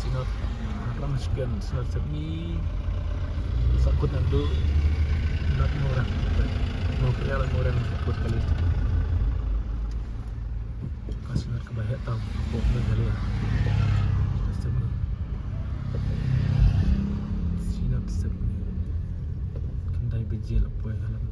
sinot akan sekian sinot seni sakut nandu not murah mau kira murah sakut kali kasih sinot kebanyak tahu kok kali ya seni sinot seni kendai bejel apa yang halam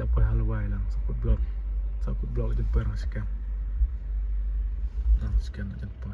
apa halwai lang sakut blok jumpa orang sekian sekian jumpa